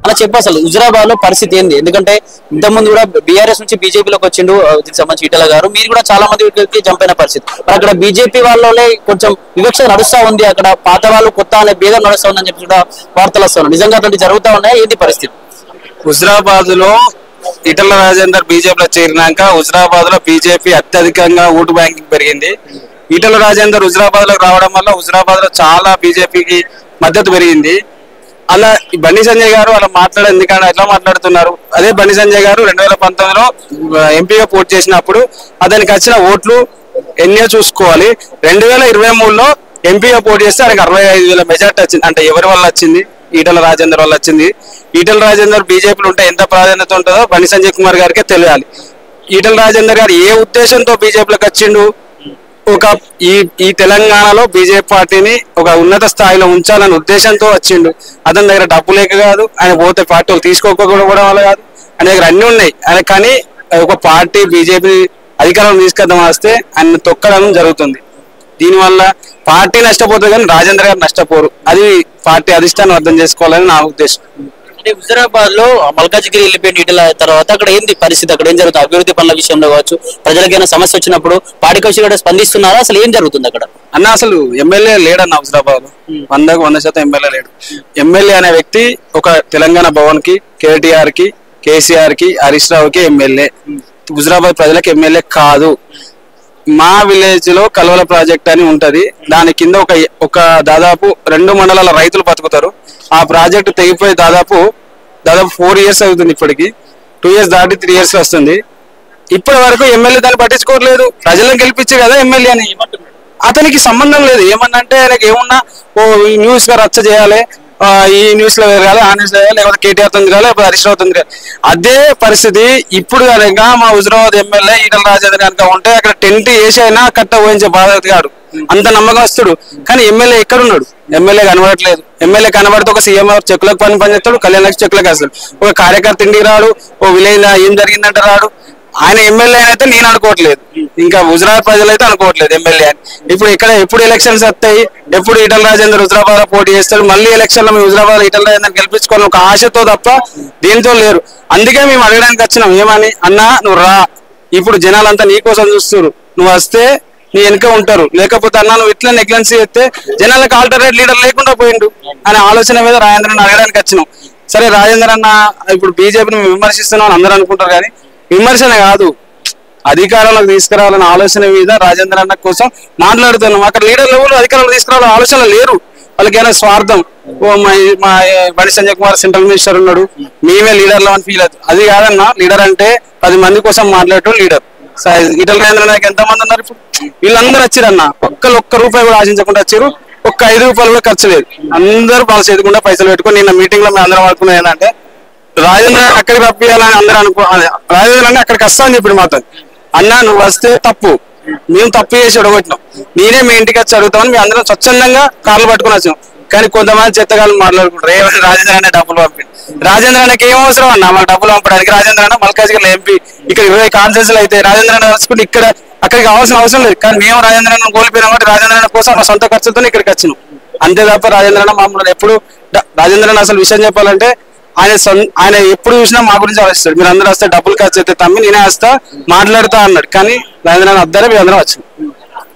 అలా చెప్పు అసలు హుజరాబాద్ లో పరిస్థితి ఏంది? ఎందుకంటే ఇంతకుముందు కూడా బీఆర్ఎస్ నుంచి బీజేపీలోకి వచ్చిండు దీనికి సంబంధించి ఈటెల గారు, మీరు కూడా చాలా మంది జంప్ అయిన పరిస్థితి. మరి అక్కడ బీజేపీ వాళ్ళలోనే కొంచెం వివక్ష నడుస్తా ఉంది, అక్కడ పాత వాళ్ళు కొత్త అనే భేదం నడుస్తా ఉందని చెప్పి కూడా వార్తలు వస్తున్నాయి. నిజంగా అటువంటి జరుగుతా ఉన్నాయా ఏంటి పరిస్థితి? హుజరాబాద్ లో ఈటెల రాజేందర్ బీజేపీలో చేరినాక హుజరాబాద్ లో బీజేపీ అత్యధికంగా ఓటు బ్యాంకింగ్ పెరిగింది. ఈటెల రాజేందర్ హుజరాబాద్ లోకి రావడం వల్ల హుజరాబాద్ లో చాలా బీజేపీకి మద్దతు పెరిగింది. అలా బండి సంజయ్ గారు అలా ఎందుకంటే ఎట్లా మాట్లాడుతున్నారు? అదే బండి సంజయ్ గారు 2019లో ఎంపీగా పోటీ చేసినప్పుడు అతనికి వచ్చిన ఓట్లు ఎన్నో చూసుకోవాలి. 2023లో ఎంపీగా పోటీ చేస్తే ఆయనకు 65,000 మెజార్టీ వచ్చింది. అంటే ఎవరి వల్ల వచ్చింది? ఈటెల రాజేందర్ వల్ల వచ్చింది. ఈటెల రాజేందర్ బీజేపీలో ఉంటే ఎంత ప్రాధాన్యత ఉంటుందో బండి సంజయ్ కుమార్ గారికే తెలియాలి. ఈటెల రాజేందర్ గారు ఏ ఉద్దేశంతో బీజేపీలోకి వచ్చిండు? ఈ తెలంగాణలో బీజేపీ పార్టీని ఒక ఉన్నత స్థాయిలో ఉంచాలనే ఉద్దేశంతో వచ్చిండు. అతని దగ్గర డబ్బు లేక కాదు, ఆయన పోతే పార్టీ వాళ్ళు తీసుకోకపోవడం వల్ల కాదు, ఆయన దగ్గర అన్ని ఉన్నాయి. ఆయన కానీ ఒక పార్టీ బీజేపీ అధికారంలో తీసుకొద్దాం వస్తే ఆయన తొక్కడం జరుగుతుంది. దీనివల్ల పార్టీ నష్టపోతుంది కానీ రాజేందర్ గారు నష్టపోరు. అది పార్టీ అధిష్టానం అర్థం చేసుకోవాలని నా ఉద్దేశం. అంటే హుజరాబాద్ లో మల్కాజ్గిరి వెళ్ళిపోయిన ఈటెల తర్వాత అక్కడ ఏంది పరిస్థితి? అక్కడ ఏం జరుగుతుంది? అభివృద్ధి పనుల విషయంలో కావచ్చు, ప్రజలకైనా సమస్య వచ్చినప్పుడు పార్టీకి వచ్చి కూడా స్పందిస్తున్నారా? అసలు ఏం జరుగుతుంది అక్కడ? అన్న అసలు ఎమ్మెల్యే లేడన్న హుజరాబాద్ లో 100% ఎమ్మెల్యే లేడు. ఎమ్మెల్యే అనే వ్యక్తి ఒక తెలంగాణ భవన్ కి, కేటీఆర్ కి, కేసీఆర్ కి, హరీష్ రావుకి ఎమ్మెల్యే. హుజరాబాద్ ప్రజలకు ఎమ్మెల్యే కాదు. మా విలేజ్ లో కల్వల ప్రాజెక్ట్ అని ఉంటది. దాని కింద ఒక దాదాపు 2 మండలాల రైతులు బతుకుతారు. ఆ ప్రాజెక్టు తెగిపోయి దాదాపు 4 years అవుతుంది. ఇప్పటికి 2 years దాటి 3 years వస్తుంది. ఇప్పటి వరకు ఎమ్మెల్యే దాన్ని పట్టించుకోవట్లేదు. ప్రజలను గెలిపించే కదా ఎమ్మెల్యే అని. అతనికి సంబంధం లేదు. ఏమన్నంటే ఆయనకి ఏమున్నా ఈ న్యూస్ గా రచ్చ చేయాలి, ఈ న్యూస్ లో వేయాలి, ఆ న్యూస్ లో వేయాలి, లేకపోతే కేటీఆర్ తో తిరగాలి, లేకపోతే హరీష్ రావు తో తిరగాలి. అదే పరిస్థితి ఇప్పుడు కనుక మా హుజరాబాద్ ఎమ్మెల్యే ఈటెల రాజేందర్ కనుక ఉంటే అక్కడ టెంట్ వేసి అయినా కట్ట ఊహించే బాధ్యత కాడు. అంత నమ్మకస్తుడు. కానీ ఎమ్మెల్యే ఎక్కడున్నాడు? ఎమ్మెల్యే కనబడట్లేదు. ఎమ్మెల్యే కనబడితే ఒక సీఎం చెక్కులకు పని చేస్తాడు, కళ్యాణ్ చెక్కులకు వేస్తాడు. ఒక కార్యకర్త ఇంటికి రాడు, ఓ విలేజ్ ఏం జరిగిందంటే రాడు. ఆయన ఎమ్మెల్యే అయితే నేను అనుకోవట్లేదు, ఇంకా హుజరాబాద్ ప్రజలు అయితే అనుకోవట్లేదు ఎమ్మెల్యే అని. ఇప్పుడు ఇక్కడ ఎప్పుడు ఎలక్షన్స్ వస్తాయి, ఎప్పుడు ఈటెల రాజేందర్ హుజరాబాద్ లో పోటీ చేస్తాడు, మళ్ళీ ఎలక్షన్ లో మేము హుజరాబాద్ ఈటెల రాజేందర్ గెలిపించుకోవాలి ఒక ఆశతో తప్ప దేంతో లేరు. అందుకే మేము అడగడానికి వచ్చినాం. ఏమని? అన్నా నువ్వు రా, ఇప్పుడు జనాలంతా నీ కోసం చూస్తున్నారు, నువ్వు వస్తే నీ వెనుక ఉంటారు. లేకపోతే అన్నా నువ్వు ఇట్లా నెగ్లెన్సీ చేస్తే జనాలకు ఆల్టర్నేట్ లీడర్ లేకుండా పోయిండు అనే ఆలోచన మీద రాజేంద్రని అడగడానికి వచ్చినాం. సరే రాజేంద్ర అన్న ఇప్పుడు బీజేపీని విమర్శిస్తున్నాం అందరూ అనుకుంటారు, కానీ విమర్శన కాదు, అధికారంలోకి తీసుకురావాలనే ఆలోచన మీద రాజేంద్ర అన్న కోసం మాట్లాడుతున్నాం. అక్కడ లీడర్ లెవెల్ అధికారంలో తీసుకురావాలనే ఆలోచన లేరు. వాళ్ళకి ఏమైనా స్వార్థం. మా బండి సంజయ్ కుమార్ సెంట్రల్ మినిస్టర్ ఉన్నాడు, మేమే లీడర్లు అని ఫీల్ అవుతుంది. అది కాదన్నా, లీడర్ అంటే 10 మంది కోసం మాట్లాడటం లీడర్. ఈటెల రాజేంద్ర నాయకు ఎంత మంది ఉన్నారు? ఇప్పుడు వీళ్ళందరూ వచ్చారన్న, ఒక్క రూపాయి కూడా ఆశించకుండా వచ్చారు. ఒక్క 5 రూపాయలు కూడా ఖర్చు లేదు. అందరూ వాళ్ళ చేతికుండా పైసలు పెట్టుకుని నిన్న మీటింగ్ లో మేము అందరం అనుకున్నది ఏంటంటే రాజేంద్ర అక్కడికి రప్పియాలని అందరూ రాజేంద్ర అంటే అక్కడికి వస్తామని చెప్పి మాతో అన్నా నువ్వు వస్తే తప్పు, మేము తప్పు చేసి అడగొట్టినాం, నేనే మీ ఇంటికి వచ్చి అడుగుతామని మేము అందరం స్వచ్ఛందంగా కార్లు పట్టుకుని వచ్చాం. కానీ కొంతమంది చెత్తగాళ్ళు మాట్లాడుకుంటారు ఏమైనా రాజేంద్ర అనే డబ్బులు పంపింది. రాజేంద్ర అన్నకి ఏం అవసరం అన్న మాకు డబ్బులు పంపడానికి? రాజేంద్ర అన్న మల్కాజ్గిరిలో ఎంపీ, ఇక్కడ 20 కాన్ఫరెన్స్లు అయితే రాజేంద్ర అన్న వచ్చుకుంటే ఇక్కడ అక్కడికి కావాల్సిన అవసరం లేదు. కానీ మేము రాజేంద్ర అన్న కోల్పోయినాం కాబట్టి రాజేంద్ర అన్న కోసం మా సొంత ఖర్చులతో ఇక్కడికి వచ్చినాం. అంతే తప్ప రాజేంద్ర అన్న మమ్మల్ని ఎప్పుడు రాజేంద్ర అన్న అసలు విషయం చెప్పాలంటే ఆయన ఎప్పుడు చూసినా మా గురించి ఆలోచిస్తాడు. మీరు అందరూ వస్తే డబ్బులు ఖర్చు అయితే తమ్మి నేనే వస్తా మాట్లాడుతా అన్నాడు. కానీ రాజేంద్ర అన్న వద్దరే మేము అందరం వచ్చినాం.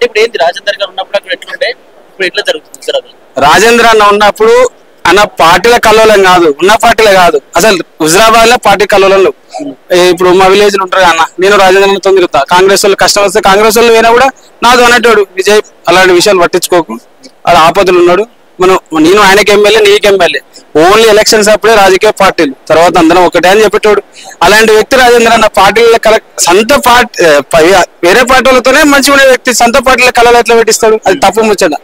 ఇప్పుడు ఏంటి రాజేందర్ గారు ఉన్నప్పుడు అక్కడ ఎట్లుంటే ఇప్పుడు ఎట్లా జరుగుతుంది? రాజేంద్ర అన్న ఉన్నప్పుడు అన్న పార్టీల కల్లోలం కాదు, ఉన్న పార్టీలే కాదు, అసలు హుజరాబాద్ లో పార్టీ కల్లోలంలో ఇప్పుడు మా విలేజ్ లో ఉంటారు అన్న, నేను రాజేంద్ర తిరుగుతా. కాంగ్రెస్ వాళ్ళు కష్టం వస్తే కాంగ్రెస్ వాళ్ళు పోయినా కూడా నాతో అనేటోడు విజయ్ అలాంటి విషయాలు పట్టించుకోకు, అలా ఆపదలు ఉన్నాడు. నేను ఆయనకి ఎమ్మెల్యే నీకు ఎమ్మెల్యే, ఓన్లీ ఎలక్షన్స్ అప్పుడే రాజకీయ పార్టీలు, తర్వాత అందరం ఒకటే అని చెప్పేటోడు. అలాంటి వ్యక్తి రాజేంద్ర అన్న పార్టీల సొంత పార్టీ వేరే పార్టీలతోనే మంచిగా ఉండే వ్యక్తి సొంత పార్టీల కళలు ఎట్లా పెట్టిస్తాడు? అది తప్పు ముచ్చట.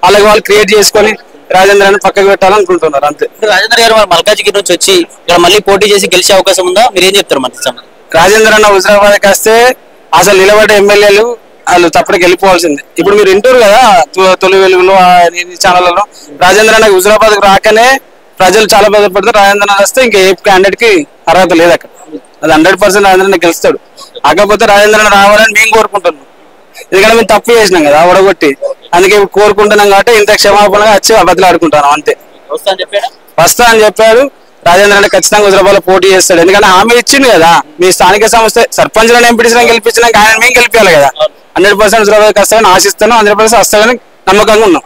అలాగే వాళ్ళు క్రియేట్ చేసుకొని రాజేంద్రని పక్కకు పెట్టాలనుకుంటున్నారు అంతే. రాజేంద్ర గారు మల్కాజ్గిరి నుంచి వచ్చి ఇక్కడ మళ్ళీ పోటీ చేసి గెలిచే అవకాశం ఉందా? మీరు ఏం చెప్తారు? మరి రాజేంద్ర అన్న హుజరాబాద్కి వస్తే అసలు నిలబడే ఎమ్మెల్యేలు వాళ్ళు తప్పటికి వెళ్ళిపోవాల్సిందే. ఇప్పుడు మీరు వింటారు కదా తొలి వెలుగులో ఛానళ్లలో రాజేంద్ర అన్న హుజరాబాద్ రాకనే ప్రజలు చాలా బాధపడతారు. రాజేంద్ర అన్న వస్తే ఇంకా ఏ క్యాండిడేట్ కి అర్హత లేదు అక్కడ. అది 100% రాజేంద్ర గెలుస్తాడు. కాకపోతే రాజేంద్ర రావాలని మేము కోరుకుంటున్నాం. ఎందుకంటే మేము తప్పు చేసినాం కదా ఓడగొట్టి, అందుకే కోరుకుంటున్నాం కాబట్టి ఇంత క్షమాపణగా వచ్చి అబద్ధాలు ఆడుకుంటాను అంతే. వస్తా అని చెప్పాడు. రాజేంద్ర రెడ్డి ఖచ్చితంగా హుజరాబాద్ లో పోటీ చేస్తాడు. ఎందుకంటే హామీ ఇచ్చిండు కదా, మీ స్థానిక సంస్థ సర్పంచ్లను ఎంపీటీసీలను గెలిపించినాక ఆయన మేము గెలిపించాలి కదా. 100% హుజరాబాద్ వస్తామని ఆశిస్తాను, 100% వస్తామని నమ్మకంగా ఉన్నాం.